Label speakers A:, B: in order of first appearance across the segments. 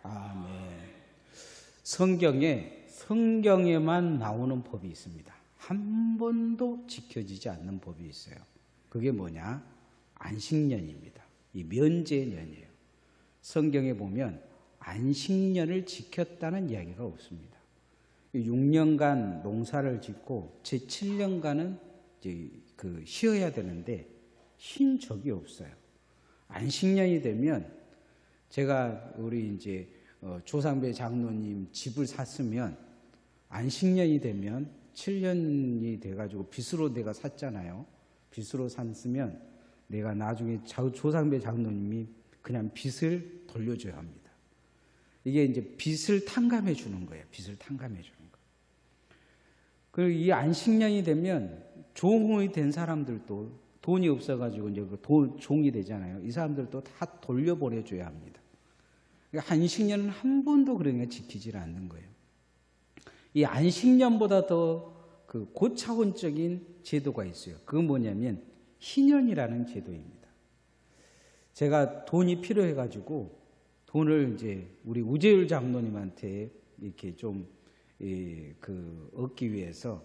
A: 아멘. 성경에만 나오는 법이 있습니다. 한 번도 지켜지지 않는 법이 있어요. 그게 뭐냐? 안식년입니다. 이 면제년이에요. 성경에 보면 안식년을 지켰다는 이야기가 없습니다. 6년간 농사를 짓고 제 7년간은 이제 쉬어야 되는데 쉰 적이 없어요. 안식년이 되면 제가 우리 이제 조상배 장로님 집을 샀으면 안식년이 되면 7년이 돼가지고 빚으로 내가 샀잖아요. 빚으로 샀으면 내가 나중에 조상배 장로님이 그냥 빚을 돌려줘야 합니다. 이게 이제 빚을 탕감해 주는 거예요. 빚을 탕감해 주는 거. 그리고 이 안식년이 되면 종이 된 사람들도 돈이 없어가지고 이제 종이 되잖아요. 이 사람들도 다 돌려보내줘야 합니다. 안식년은 한 번도 그런 게 지키질 않는 거예요. 이 안식년보다 더 고차원적인 제도가 있어요. 그건 뭐냐면 희년이라는 제도입니다. 제가 돈이 필요해가지고 돈을 이제 우리 우재율 장로님한테 이렇게 좀 얻기 위해서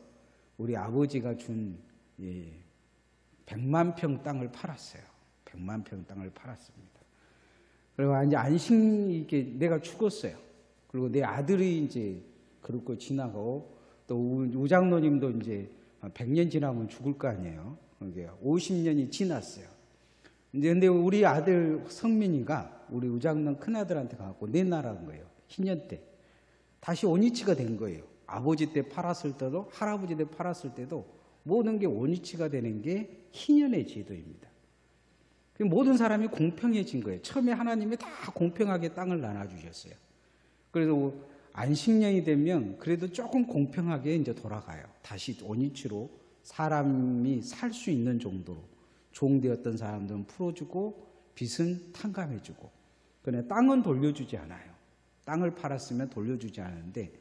A: 우리 아버지가 준 100만 평 땅을 팔았어요. 100만 평 땅을 팔았습니다. 그리고 이제 이게 내가 죽었어요. 그리고 내 아들이 이제 그렇고 지나가고 또 우장로님도 이제 100년 지나면 죽을 거 아니에요. 그게 50년이 지났어요. 근데 우리 아들 성민이가 우리 우장로 큰아들한테 가고 내놔라는 거예요. 희년 때. 다시 원위치가 된 거예요. 아버지 때 팔았을 때도 할아버지 때 팔았을 때도 모든 게 원위치가 되는 게 희년의 제도입니다. 모든 사람이 공평해진 거예요. 처음에 하나님이 다 공평하게 땅을 나눠주셨어요. 그래서 안식년이 되면 그래도 조금 공평하게 이제 돌아가요. 다시 원위치로 사람이 살 수 있는 정도로 종되었던 사람들은 풀어주고 빚은 탕감해주고. 그런데 땅은 돌려주지 않아요. 땅을 팔았으면 돌려주지 않는데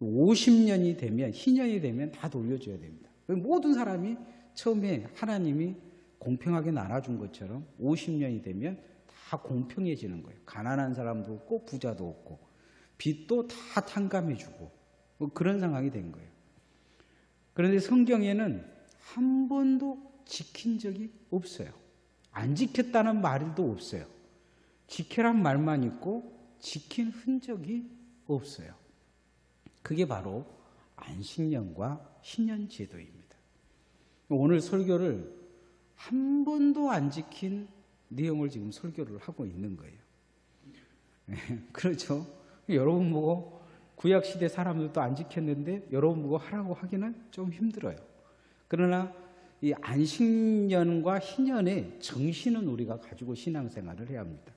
A: 50년이 되면 희년이 되면 다 돌려줘야 됩니다. 모든 사람이 처음에 하나님이 공평하게 나눠준 것처럼 50년이 되면 다 공평해지는 거예요. 가난한 사람도 없고 부자도 없고 빚도 다 탕감해주고 그런 상황이 된 거예요. 그런데 성경에는 한 번도 지킨 적이 없어요. 안 지켰다는 말도 없어요. 지켜란 말만 있고 지킨 흔적이 없어요. 그게 바로 안식년과 희년 제도입니다. 오늘 설교를 한 번도 안 지킨 내용을 지금 설교를 하고 있는 거예요. 그렇죠? 여러분 보고 구약시대 사람들도 안 지켰는데 여러분 보고 하라고 하기는 좀 힘들어요. 그러나 이 안식년과 희년의 정신은 우리가 가지고 신앙생활을 해야 합니다.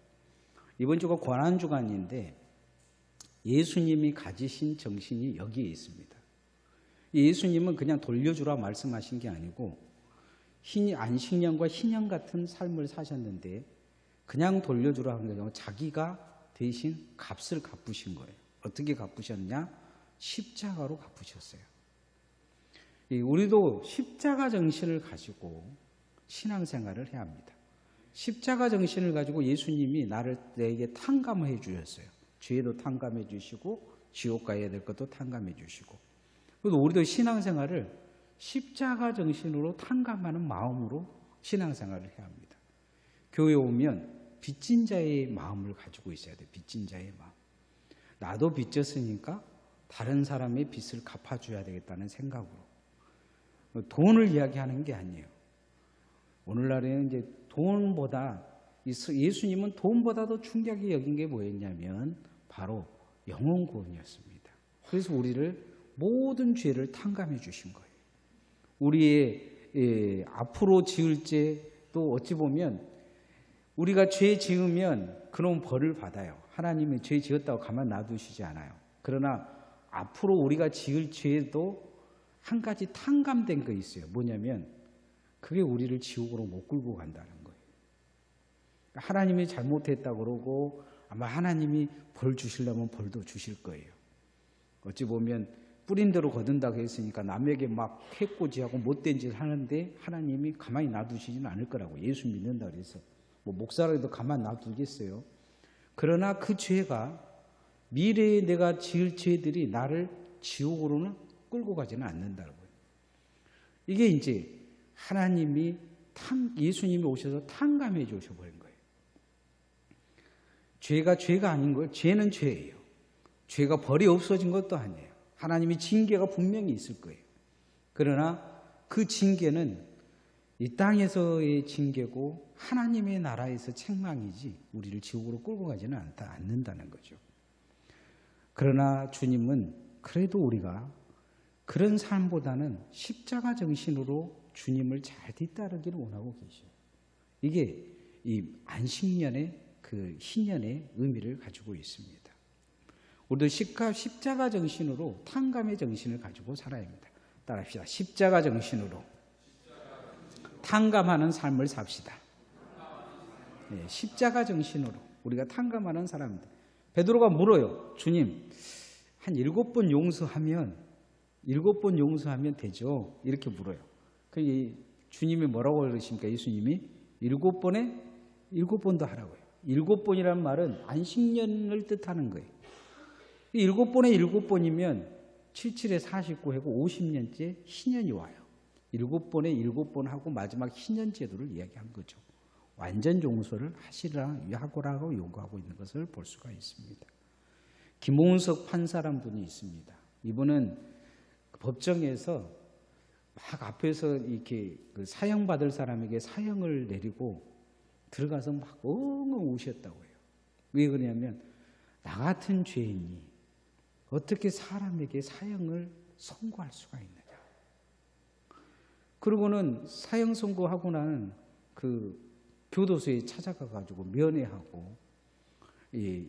A: 이번 주가 고난주간인데 예수님이 가지신 정신이 여기에 있습니다. 예수님은 그냥 돌려주라 말씀하신 게 아니고 안식년과 희년 같은 삶을 사셨는데 그냥 돌려주라 하는 게 아니라 자기가 대신 값을 갚으신 거예요. 어떻게 갚으셨냐? 십자가로 갚으셨어요. 우리도 십자가 정신을 가지고 신앙생활을 해야 합니다. 십자가 정신을 가지고 예수님이 내게 탕감해 주셨어요. 죄도 탕감해 주시고 지옥 가야 될 것도 탕감해 주시고. 그래서 우리도 신앙생활을 십자가 정신으로 탕감하는 마음으로 신앙생활을 해야 합니다. 교회 오면 빚진 자의 마음을 가지고 있어야 돼요. 빚진 자의 마음. 나도 빚졌으니까 다른 사람의 빚을 갚아줘야 되겠다는 생각으로. 돈을 이야기하는 게 아니에요. 오늘날에는 이제 돈보다 예수님은 돈보다도 중요하게 여긴 게 뭐였냐면 바로 영혼 구원이었습니다. 그래서 우리를 모든 죄를 탕감해 주신 거예요. 우리의 앞으로 지을 죄도 어찌 보면 우리가 죄 지으면 그런 벌을 받아요. 하나님이 죄 지었다고 가만 놔두시지 않아요. 그러나 앞으로 우리가 지을 죄도 한 가지 탕감된 거 있어요. 뭐냐면 그게 우리를 지옥으로 못 끌고 간다는 거예요. 하나님이 잘못했다고 그러고 아마 하나님이 벌 주시려면 벌도 주실 거예요. 어찌 보면 뿌린 대로 거둔다고 했으니까 남에게 막 해코지하고 못된 짓 하는데 하나님이 가만히 놔두시지는 않을 거라고. 예수 믿는다 그래서 목사라도 가만히 놔두겠어요. 그러나 그 죄가 미래에 내가 지을 죄들이 나를 지옥으로는 끌고 가지는 않는다고요. 이게 이제 하나님이 예수님이 오셔서 탕감해 주셔버린 거예요. 죄가 아닌 거예요. 죄는 죄예요. 죄가 벌이 없어진 것도 아니에요. 하나님이 징계가 분명히 있을 거예요. 그러나 그 징계는 이 땅에서의 징계고 하나님의 나라에서 책망이지 우리를 지옥으로 끌고 가지는 않는다는 거죠. 그러나 주님은 그래도 우리가 그런 삶보다는 십자가 정신으로 주님을 잘 뒤따르기를 원하고 계셔요. 이게 이 안식년의 그 희년의 의미를 가지고 있습니다. 우리도 십자가 정신으로 탕감의 정신을 가지고 살아야 합니다. 따라합시다. 십자가 정신으로 탕감하는 삶을 삽시다. 네, 십자가 정신으로 우리가 탕감하는 사람들. 베드로가 물어요. 주님, 한 7번 용서하면 되죠? 이렇게 물어요. 주님이 뭐라고 그러십니까? 예수님이 7번도 하라고요. 7번이라는 말은 안식년을 뜻하는 거예요. 7번에 7번이면 77에 49하고 50년째 희년이 와요. 7번에 7번 하고 마지막 희년 제도를 이야기한 거죠. 완전 용서를 하시라고 요구하고 있는 것을 볼 수가 있습니다. 김홍석 판사란 분이 있습니다. 이분은 법정에서 막 앞에서 이렇게 그 사형받을 사람에게 사형을 내리고 들어가서 막 엉엉 우셨다고 해요. 왜 그러냐면 나 같은 죄인이 어떻게 사람에게 사형을 선고할 수가 있느냐. 그러고는 사형 선고하고 나는 그 교도소에 찾아가 가지고 면회하고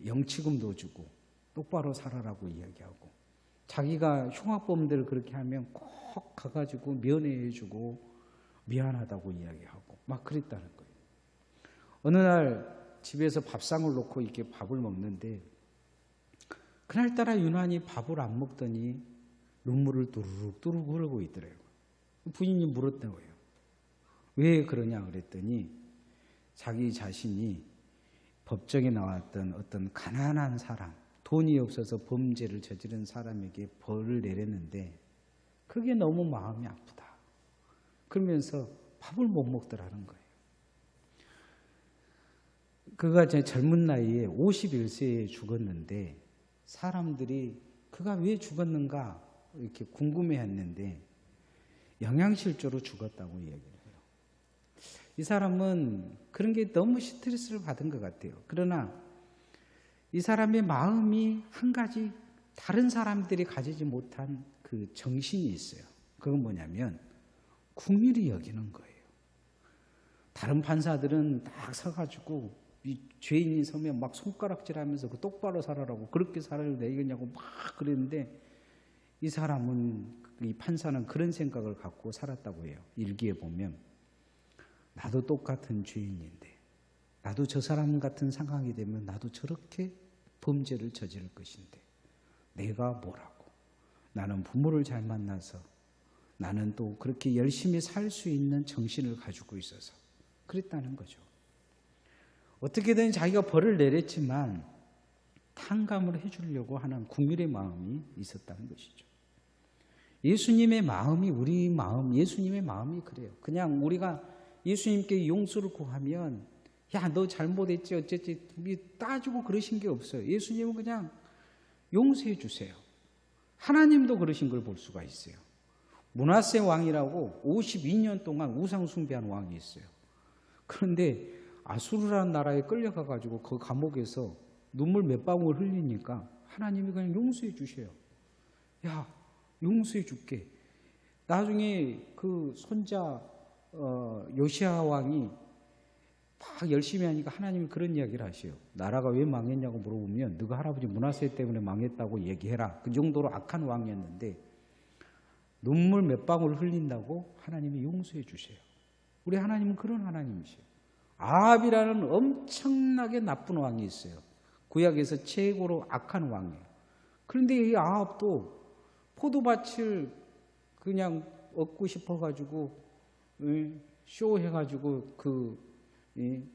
A: 영치금도 주고 똑바로 살아라고 이야기하고 자기가 흉악범들 그렇게 하면 꼭 가가지고 면회해 주고 미안하다고 이야기하고 막 그랬다는 거예요. 어느 날 집에서 밥상을 놓고 이렇게 밥을 먹는데 그날따라 유난히 밥을 안 먹더니 눈물을 뚜루룩 흐르고 있더래요. 부인이 물었다고요. 왜 그러냐 그랬더니 자기 자신이 법정에 나왔던 어떤 가난한 사람, 돈이 없어서 범죄를 저지른 사람에게 벌을 내렸는데 그게 너무 마음이 아프다. 그러면서 밥을 못 먹더라는 거예요. 그가 젊은 나이에 51세에 죽었는데 사람들이 그가 왜 죽었는가 이렇게 궁금해했는데 영양실조로 죽었다고 이야기를 해요. 이 사람은 그런 게 너무 스트레스를 받은 것 같아요. 그러나 이 사람의 마음이 한 가지 다른 사람들이 가지지 못한 그 정신이 있어요. 그건 뭐냐면 긍휼히 여기는 거예요. 다른 판사들은 딱 서가지고 이 죄인이 서면 막 손가락질하면서 그 똑바로 살아라고 그렇게 살아야 되겠냐고 막 그랬는데 이 사람은 이 판사는 그런 생각을 갖고 살았다고 해요. 일기에 보면 나도 똑같은 죄인인데 나도 저 사람 같은 상황이 되면 나도 저렇게 범죄를 저지를 것인데 내가 뭐라고 나는 부모를 잘 만나서 나는 또 그렇게 열심히 살 수 있는 정신을 가지고 있어서 그랬다는 거죠. 어떻게든 자기가 벌을 내렸지만 탕감을 해주려고 하는 긍휼의 마음이 있었다는 것이죠. 예수님의 마음이 우리 마음, 예수님의 마음이 그래요. 그냥 우리가 예수님께 용서를 구하면 야, 너 잘못했지 어쨌지 따지고 그러신 게 없어요. 예수님은 그냥 용서해 주세요. 하나님도 그러신 걸 볼 수가 있어요. 므낫세 왕이라고 52년 동안 우상 숭배한 왕이 있어요. 그런데 아수르라는 나라에 끌려가 가지고 그 감옥에서 눈물 몇 방울 흘리니까 하나님이 그냥 용서해 주셔요. 야, 용서해 줄게. 나중에 그 손자 요시야 왕이 막 열심히 하니까 하나님이 그런 이야기를 하셔요. 나라가 왜 망했냐고 물어보면 너가 할아버지 므낫세 때문에 망했다고 얘기해라. 그 정도로 악한 왕이었는데 눈물 몇 방울 흘린다고 하나님이 용서해 주셔요. 우리 하나님은 그런 하나님이셔요. 아합이라는 엄청나게 나쁜 왕이 있어요. 구약에서 최고로 악한 왕이에요. 그런데 이 아합도 포도밭을 그냥 얻고 싶어가지고 쇼해가지고 그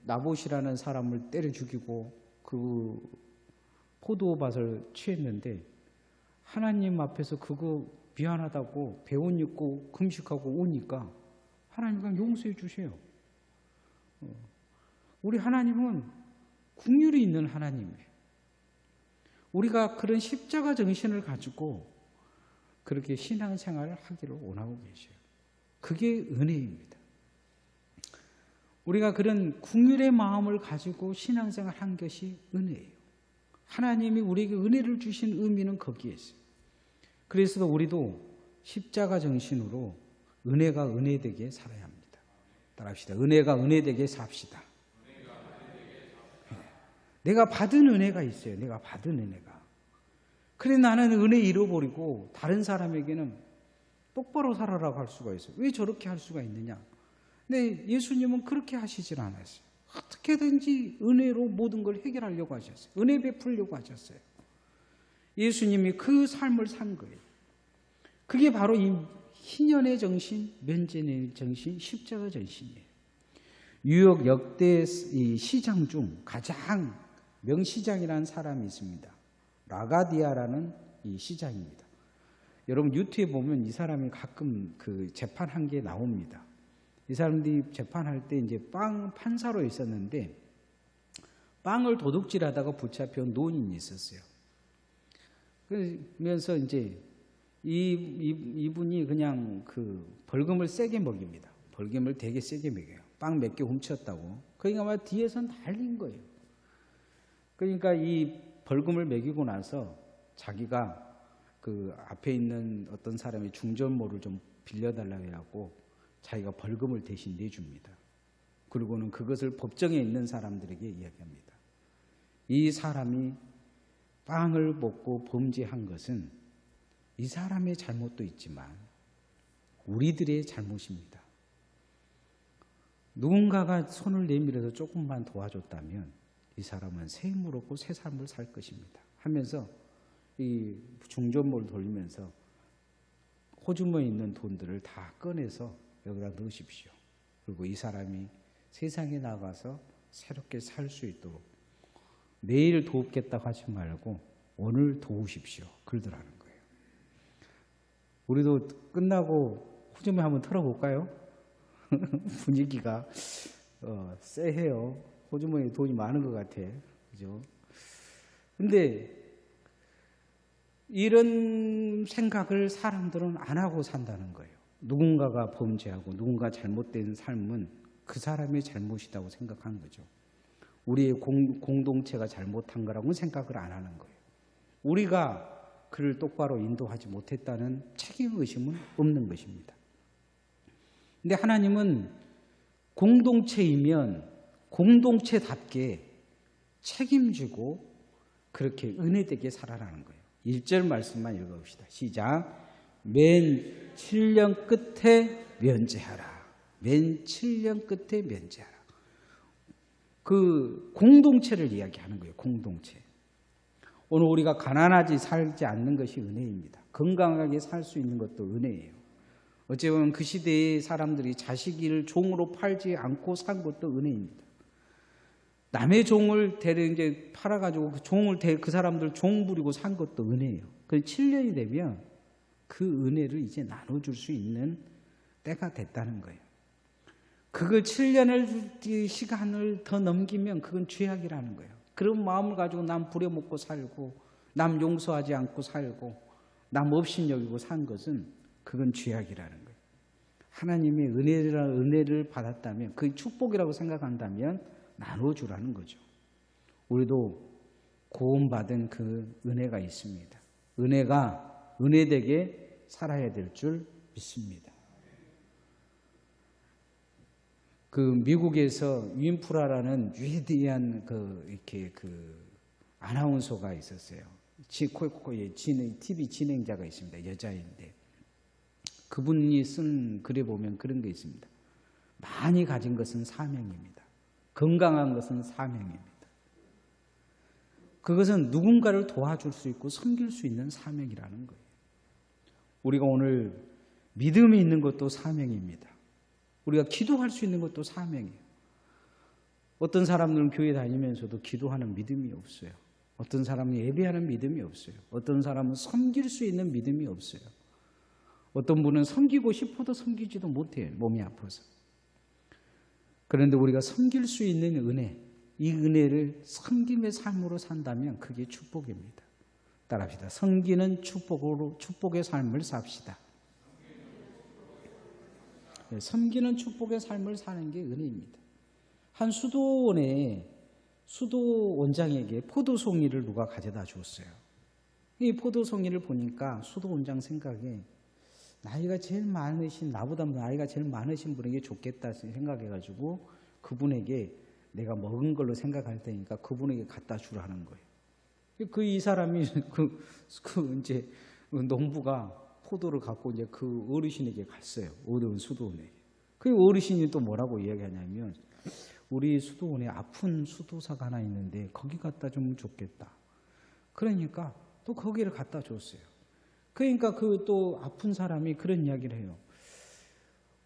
A: 나봇이라는 사람을 때려 죽이고 그 포도밭을 취했는데 하나님 앞에서 그거 미안하다고 배옷 입고 금식하고 오니까 하나님과 용서해 주세요. 우리 하나님은 긍휼이 있는 하나님이에요. 우리가 그런 십자가 정신을 가지고 그렇게 신앙생활을 하기를 원하고 계셔요. 그게 은혜입니다. 우리가 그런 긍휼의 마음을 가지고 신앙생활 한 것이 은혜예요. 하나님이 우리에게 은혜를 주신 의미는 거기에 있어요. 그래서 우리도 십자가 정신으로 은혜가 은혜되게 살아야 합니다. 따라합시다. 은혜가 은혜되게 삽시다. 내가 받은 은혜가 있어요. 내가 받은 은혜가. 그래 나는 은혜 잃어버리고 다른 사람에게는 똑바로 살아라고 할 수가 있어요. 왜 저렇게 할 수가 있느냐? 근데 예수님은 그렇게 하시질 않았어요. 어떻게든지 은혜로 모든 걸 해결하려고 하셨어요. 은혜 베풀려고 하셨어요. 예수님이 그 삶을 산 거예요. 그게 바로 이 희년의 정신, 면제의 정신, 십자가 정신이에요. 뉴욕 역대 이 시장 중 가장 명시장이라는 사람이 있습니다. 라가디아라는 이 시장입니다. 여러분 유튜브에 보면 이 사람이 가끔 그 재판한 게 나옵니다. 이 사람들이 재판할 때 이제 빵 판사로 있었는데 빵을 도둑질하다가 붙잡혀온 노인이 있었어요. 그러면서 이제 이분이 그냥 그 벌금을 세게 먹입니다. 벌금을 되게 세게 먹여요. 빵 몇 개 훔쳤다고. 그러니까 아마 뒤에서 난린 거예요. 그러니까 이 벌금을 매기고 나서 자기가 그 앞에 있는 어떤 사람의 중전모를 좀 빌려달라고 해갖고 자기가 벌금을 대신 내줍니다. 그리고는 그것을 법정에 있는 사람들에게 이야기합니다. 이 사람이 빵을 먹고 범죄한 것은 이 사람의 잘못도 있지만 우리들의 잘못입니다. 누군가가 손을 내밀어서 조금만 도와줬다면 이 사람은 새 힘을 얻고 새 삶을 살 것입니다. 하면서 이 중전모를 돌리면서 호주머니에 있는 돈들을 다 꺼내서 여기다 넣으십시오. 그리고 이 사람이 세상에 나가서 새롭게 살 수 있도록 내일 돕겠다고 하지 말고 오늘 도우십시오. 그러더라는 거예요. 우리도 끝나고 호주머니 한번 털어볼까요? 분위기가 쎄해요. 호주머니에 돈이 많은 것 같아. 그죠? 근데 이런 생각을 사람들은 안 하고 산다는 거예요. 누군가가 범죄하고 누군가 잘못된 삶은 그 사람의 잘못이라고 생각하는 거죠. 우리의 공동체가 잘못한 거라고 생각을 안 하는 거예요. 우리가 그를 똑바로 인도하지 못했다는 책임의식은 없는 것입니다. 근데 하나님은 공동체이면 공동체답게 책임지고 그렇게 은혜되게 살아라는 거예요. 1절 말씀만 읽어봅시다. 시작. 맨 7년 끝에 면제하라. 맨 7년 끝에 면제하라. 그 공동체를 이야기하는 거예요. 공동체. 오늘 우리가 가난하지 살지 않는 것이 은혜입니다. 건강하게 살 수 있는 것도 은혜예요. 어찌 보면 그 시대의 사람들이 자식을 종으로 팔지 않고 산 것도 은혜입니다. 남의 종을 이제 팔아가지고 그 사람들 종 부리고 산 것도 은혜예요. 그 7년이 되면 그 은혜를 이제 나눠줄 수 있는 때가 됐다는 거예요. 그걸 7년을 시간을 더 넘기면 그건 죄악이라는 거예요. 그런 마음을 가지고 남 부려먹고 살고 남 용서하지 않고 살고 남 없인 여기고 산 것은 그건 죄악이라는 거예요. 하나님의 은혜를 받았다면 그 축복이라고 생각한다면 나눠주라는 거죠. 우리도 구원받은 그 은혜가 있습니다. 은혜가 은혜되게 살아야 될 줄 믿습니다. 그 미국에서 윈프라라는 위대한 이렇게 아나운서가 있었어요. TV 진행자가 있습니다. 여자인데 그분이 쓴 글에 보면 그런 게 있습니다. 많이 가진 것은 사명입니다. 건강한 것은 사명입니다. 그것은 누군가를 도와줄 수 있고 섬길 수 있는 사명이라는 거예요. 우리가 오늘 믿음이 있는 것도 사명입니다. 우리가 기도할 수 있는 것도 사명이에요. 어떤 사람들은 교회 다니면서도 기도하는 믿음이 없어요. 어떤 사람은 예배하는 믿음이 없어요. 어떤 사람은 섬길 수 있는 믿음이 없어요. 어떤 분은 섬기고 싶어도 섬기지도 못해요. 몸이 아파서. 그런데 우리가 섬길 수 있는 은혜, 이 은혜를 섬김의 삶으로 산다면 그게 축복입니다. 따라합시다. 섬기는 축복으로 축복의 삶을 삽시다. 섬기는 축복의 삶을 사는 게 은혜입니다. 한 수도원에 수도원장에게 포도송이를 누가 가져다 줬어요. 이 포도송이를 보니까 수도원장 생각에 나보다 나이가 제일 많으신 분에게 줬겠다 생각해가지고 그분에게 내가 먹은 걸로 생각할 테니까 그분에게 갖다 주라는 거예요. 이 사람이 이제 농부가 포도를 갖고 이제 그 어르신에게 갔어요. 어려운 수도원에게. 그 어르신이 또 뭐라고 이야기하냐면 우리 수도원에 아픈 수도사가 하나 있는데 거기 갖다 주면 좋겠다. 그러니까 또 거기를 갖다 줬어요. 그러니까 그 또 아픈 사람이 그런 이야기를 해요.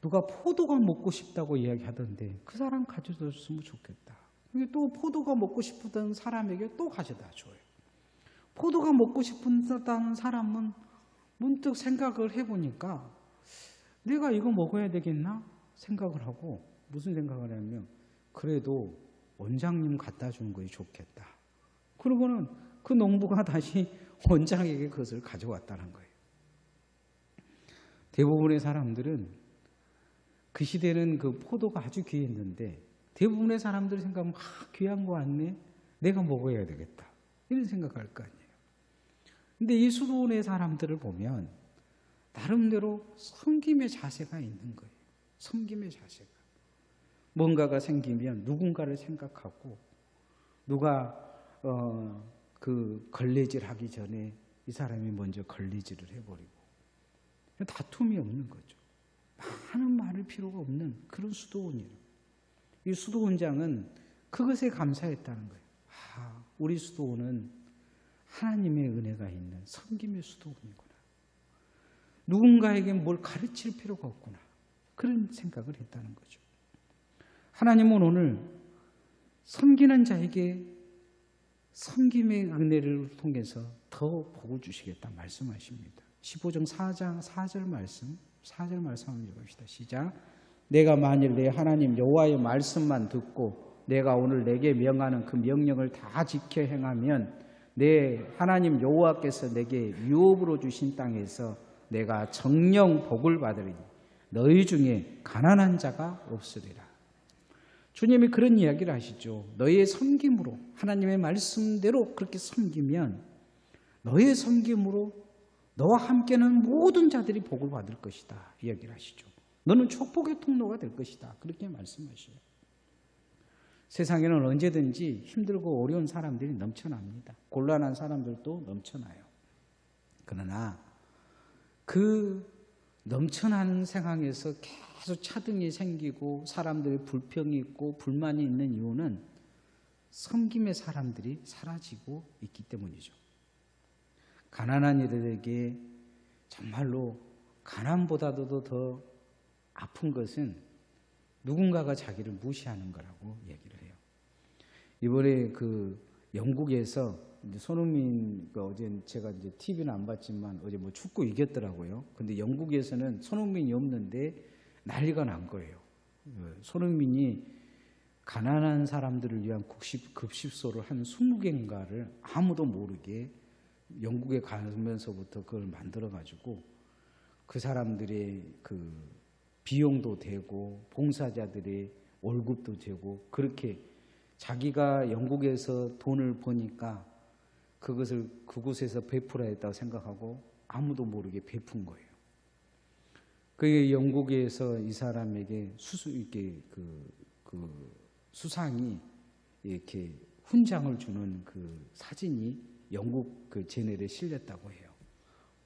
A: 누가 포도가 먹고 싶다고 이야기하던데 그 사람 가져다 줬으면 좋겠다. 또 포도가 먹고 싶던 사람에게 또 가져다 줘요. 포도가 먹고 싶다는 사람은 문득 생각을 해보니까 내가 이거 먹어야 되겠나 생각을 하고 무슨 생각을 하냐면 그래도 원장님 갖다 주는 것이 좋겠다. 그러고는 그 농부가 다시 원장에게 그것을 가져왔다는 거예요. 대부분의 사람들은 그 시대는 그 포도가 아주 귀했는데 대부분의 사람들이 생각하면 귀한 거 같네. 내가 먹어야 되겠다. 이런 생각할 거 아니에요. 근데 이 수도원의 사람들을 보면 나름대로 섬김의 자세가 있는 거예요. 섬김의 자세가. 뭔가가 생기면 누군가를 생각하고 누가 그 걸레질하기 전에 이 사람이 먼저 걸레질을 해버리고 다툼이 없는 거죠. 많은 말할 필요가 없는 그런 수도원이에요. 이 수도원장은 그것에 감사했다는 거예요. 우리 수도원은 하나님의 은혜가 있는 섬김의 수도원이구나. 누군가에게 뭘 가르칠 필요가 없구나. 그런 생각을 했다는 거죠. 하나님은 오늘 섬기는 자에게 섬김의 은혜를 통해서 더 복을 주시겠다 말씀하십니다. 15장 4절 말씀 한번 읽어봅시다. 시작. 내가 만일 내 하나님 여호와의 말씀만 듣고 내가 오늘 내게 명하는 그 명령을 다 지켜 행하면 내 하나님 여호와께서 내게 유업으로 주신 땅에서 내가 정령 복을 받으리니 너희 중에 가난한 자가 없으리라. 주님이 그런 이야기를 하시죠. 너희의 섬김으로 하나님의 말씀대로 그렇게 섬기면 너의 섬김으로 너와 함께는 모든 자들이 복을 받을 것이다 이야기를 하시죠. 너는 축복의 통로가 될 것이다 그렇게 말씀하시죠. 세상에는 언제든지 힘들고 어려운 사람들이 넘쳐납니다. 곤란한 사람들도 넘쳐나요. 그러나 그 넘쳐나는 상황에서 계속 차등이 생기고 사람들의 불평이 있고 불만이 있는 이유는 섬김의 사람들이 사라지고 있기 때문이죠. 가난한 이들에게 정말로 가난보다도 더 아픈 것은 누군가가 자기를 무시하는 거라고 얘기를 해요. 이번에 그 영국에서 손흥민 어제 제가 이제 TV는 안 봤지만 어제 뭐 축구 이겼더라고요. 근데 영국에서는 손흥민이 없는데 난리가 난 거예요. 손흥민이 가난한 사람들을 위한 급식소를 한 20개인가를 아무도 모르게 영국에 가면서부터 그걸 만들어 가지고 그 사람들의 그 비용도 되고 봉사자들의 월급도 되고 그렇게 자기가 영국에서 돈을 버니까 그것을 그곳에서 베풀어야 했다고 생각하고 아무도 모르게 베푼 거예요. 그게 영국에서 이 사람에게 수상이 이렇게 훈장을 주는 그 사진이 영국 그 제넬에 실렸다고 해요.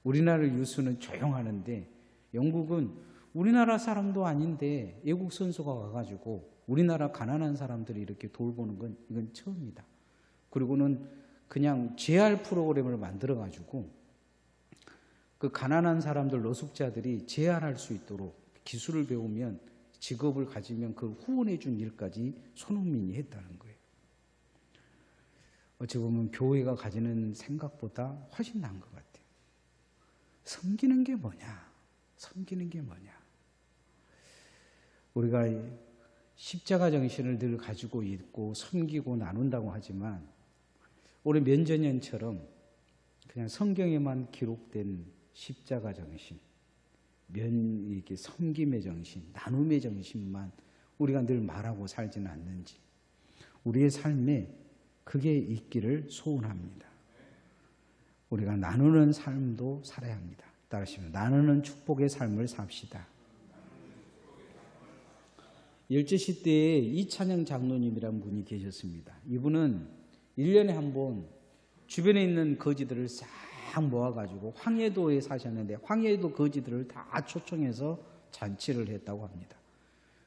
A: 우리나라 뉴스는 조용하는데 영국은 우리나라 사람도 아닌데 외국 선수가 와가지고 우리나라 가난한 사람들이 이렇게 돌보는 건 이건 처음이다. 그리고는 그냥 재활 프로그램을 만들어가지고 그 가난한 사람들 노숙자들이 재활할 수 있도록 기술을 배우면 직업을 가지면 그 후원해 준 일까지 손흥민이 했다는 거예요. 어찌 보면 교회가 가지는 생각보다 훨씬 나은 것 같아요. 섬기는 게 뭐냐? 섬기는 게 뭐냐? 우리가 십자가 정신을 늘 가지고 있고 섬기고 나눈다고 하지만 올해 면전년처럼 그냥 성경에만 기록된 십자가 정신, 이게 섬김의 정신, 나눔의 정신만 우리가 늘 말하고 살지는 않는지 우리의 삶에 그게 있기를 소원합니다. 우리가 나누는 삶도 살아야 합니다. 따라하시면 나누는 축복의 삶을 삽시다. 열제시 때에 이찬영 장로님이라는 분이 계셨습니다. 이분은 1년에 한 번 주변에 있는 거지들을 싹 모아가지고 황해도에 사셨는데 황해도 거지들을 다 초청해서 잔치를 했다고 합니다.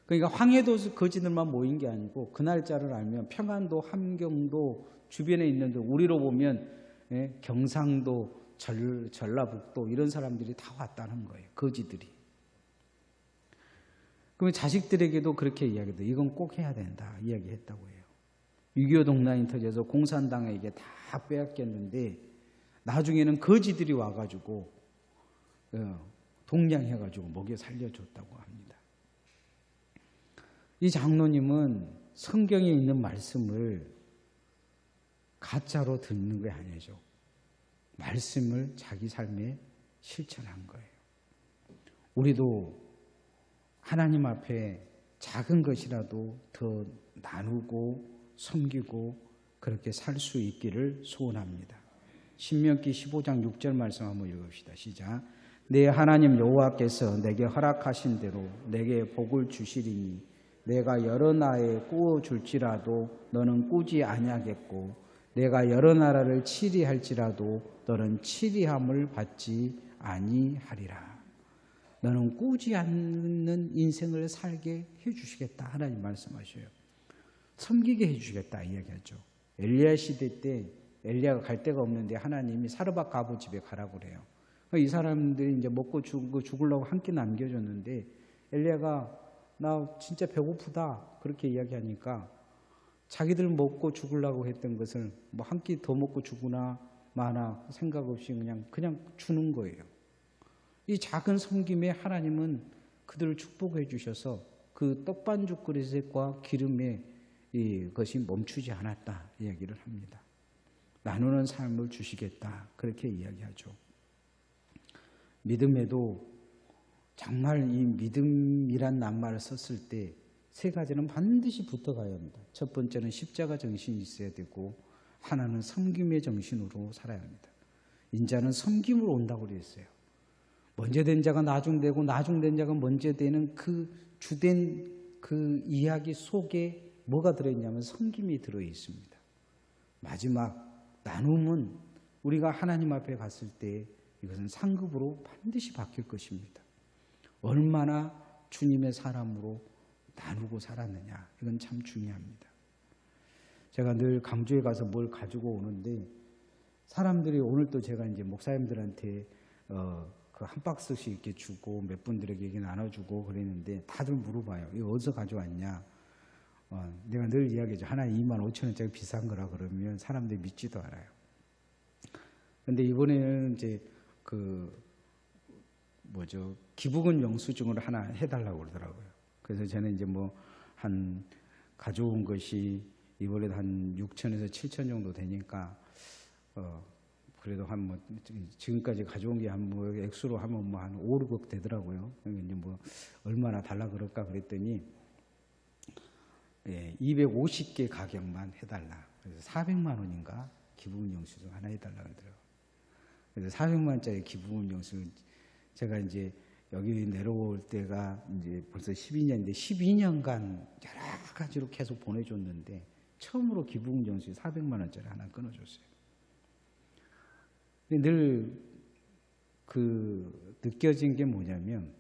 A: 그러니까 황해도 거지들만 모인 게 아니고 그 날짜를 알면 평안도, 함경도 주변에 있는 우리로 보면 경상도, 전라북도 이런 사람들이 다 왔다는 거예요. 거지들이. 그러면 자식들에게도 그렇게 이야기해도 이건 꼭 해야 된다 이야기했다고 해요. 6.25 동란이 터져서 공산당에게 다 빼앗겼는데 나중에는 거지들이 와가지고 동냥해가지고 먹여 살려줬다고 합니다. 이 장로님은 성경에 있는 말씀을 가짜로 듣는 게 아니죠. 말씀을 자기 삶에 실천한 거예요. 우리도 하나님 앞에 작은 것이라도 더 나누고 섬기고 그렇게 살 수 있기를 소원합니다. 신명기 15장 6절 말씀 한번 읽읍시다. 시작. 내 하나님 여호와께서 내게 허락하신 대로 내게 복을 주시리니 내가 여러 나라에 꾸어 줄지라도 너는 꾸지 아니하겠고 내가 여러 나라를 치리할지라도 너는 치리함을 받지 아니하리라. 너는 꾸지 않는 인생을 살게 해주시겠다 하나님 말씀하셔요. 섬기게 해주시겠다 이야기하죠. 엘리야 시대 때 엘리야가 갈 데가 없는데 하나님이 사르밧 가부 집에 가라고 그래요. 이 사람들이 이제 먹고 죽으려고 한 끼 남겨줬는데 엘리야가 나 진짜 배고프다 그렇게 이야기하니까 자기들 먹고 죽으려고 했던 것을 뭐 한 끼 더 먹고 죽으나 마나 생각 없이 그냥 주는 거예요. 이 작은 섬김에 하나님은 그들을 축복해 주셔서 그 떡반죽 그릇과 기름에 이것이 멈추지 않았다 이야기를 합니다. 나누는 삶을 주시겠다 그렇게 이야기하죠. 믿음에도 정말 이 믿음이란 낱말을 썼을 때 세 가지는 반드시 붙어가야 합니다. 첫 번째는 십자가 정신이 있어야 되고 하나는 섬김의 정신으로 살아야 합니다. 인자는 섬김으로 온다고 그랬어요. 먼저 된 자가 나중되고 나중된 자가 먼저 되는 그 주된 그 이야기 속에 뭐가 들어있냐면 섬김이 들어있습니다. 마지막 나눔은 우리가 하나님 앞에 갔을 때 이것은 상급으로 반드시 바뀔 것입니다. 얼마나 주님의 사람으로 나누고 살았느냐 이건 참 중요합니다. 제가 늘 강주에 가서 뭘 가지고 오는데 사람들이 오늘도 제가 이제 목사님들한테 그 한 박스씩 이렇게 주고 몇 분들에게 얘기 나눠주고 그랬는데 다들 물어봐요. 이거 어디서 가져왔냐? 내가 늘 이야기하죠. 하나에 25,000원짜리 비싼 거라 그러면 사람들이 믿지도 않아요. 근데 이번에는 이제 기부금 영수증으로 하나 해달라고 그러더라고요. 그래서 저는 이제 가져온 것이 이번에도 한 6,000에서 7,000 정도 되니까, 그래도 지금까지 가져온 게 액수로 하면 한 5, 6억 되더라고요. 이제 얼마나 달라 그럴까 그랬더니, 250개 가격만 해달라. 그래서 400만 원인가 기부금 영수증 하나 해달라 그러더라고요. 그래서 400만 원짜리 기부금 영수증 제가 이제 여기 내려올 때가 이제 벌써 12년인데 12년간 여러 가지로 계속 보내줬는데 처음으로 기부금 영수증 400만 원짜리 하나 끊어줬어요. 근데 늘 느껴진 게 뭐냐면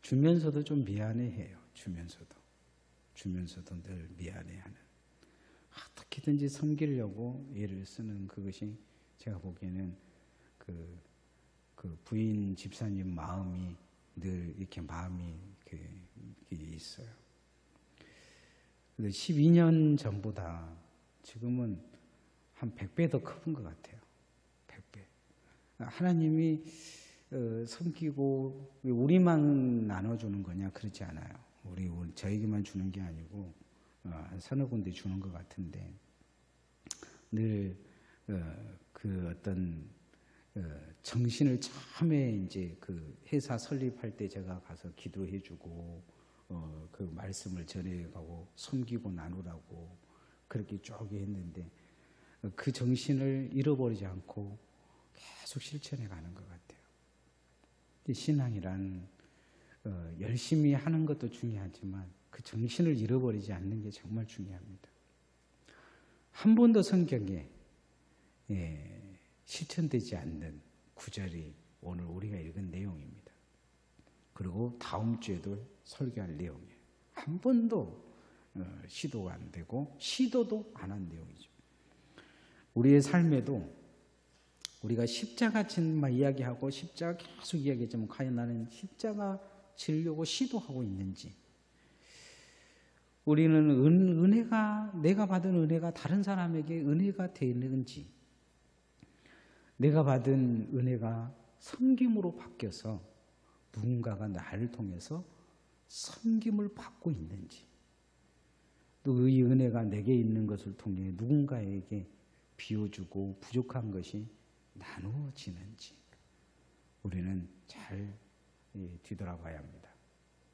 A: 주면서도 좀 미안해해요. 주면서도 늘 미안해하는. 어떻게든지 섬기려고 애를 쓰는 그것이 제가 보기에는 그 부인 집사님 마음이 늘 이렇게 마음이 있어요. 근데 12년 전보다 지금은 한 100배 더 큰 것 같아요. 100배. 하나님이 섬기고 우리만 나눠주는 거냐? 그렇지 않아요. 우리 저에게만 주는 게 아니고 한 서너 군데 주는 것 같은데 늘 그 어떤 정신을 처음에 이제 그 회사 설립할 때 제가 가서 기도해주고 그 말씀을 전해가고 섬기고 나누라고 그렇게 쭉 했는데 그 정신을 잃어버리지 않고 계속 실천해 가는 것 같아요. 신앙이란 열심히 하는 것도 중요하지만 그 정신을 잃어버리지 않는 게 정말 중요합니다. 한 번도 성경에 실천되지 않는 구절이 오늘 우리가 읽은 내용입니다. 그리고 다음 주에도 설교할 내용이에요. 한 번도 시도가 안 되고 시도도 안 한 내용이죠. 우리의 삶에도 우리가 십자가 진만 이야기하고 십자가 계속 이야기하지만 과연 나는 십자가 지려고 시도하고 있는지, 우리는 은혜가 내가 받은 은혜가 다른 사람에게 은혜가 되는지, 내가 받은 은혜가 섬김으로 바뀌어서 누군가가 나를 통해서 섬김을 받고 있는지, 또 이 은혜가 내게 있는 것을 통해 누군가에게 비워주고 부족한 것이 나누어지는지 우리는 잘 뒤돌아봐야 합니다.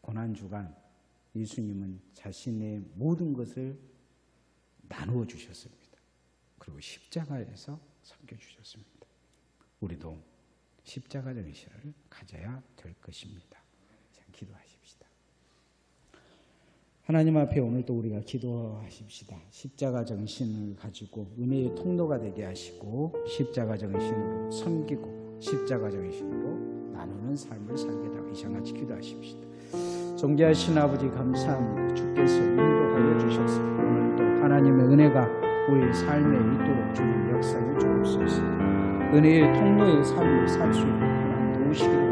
A: 고난주간 예수님은 자신의 모든 것을 나누어 주셨습니다. 그리고 십자가에서 섬겨주셨습니다. 우리도 십자가 정신을 가져야 될 것입니다. 자, 기도하십시다. 하나님 앞에 오늘도 우리가 기도하십시다. 십자가 정신을 가지고 은혜의 통로가 되게 하시고 십자가 정신으로 섬기고 십자가 정신으로 나누는 삶을 살게 되고 이상같이 기도하십시다. 존귀하신 아버지 감사합니다. 주께서 인도하여 주셔서 오늘도 하나님의 은혜가 우리 삶에 있도록 주님 역사해 주옵소서. 은혜의 통로의 삶을 살 수 있는 하나님 도우시기를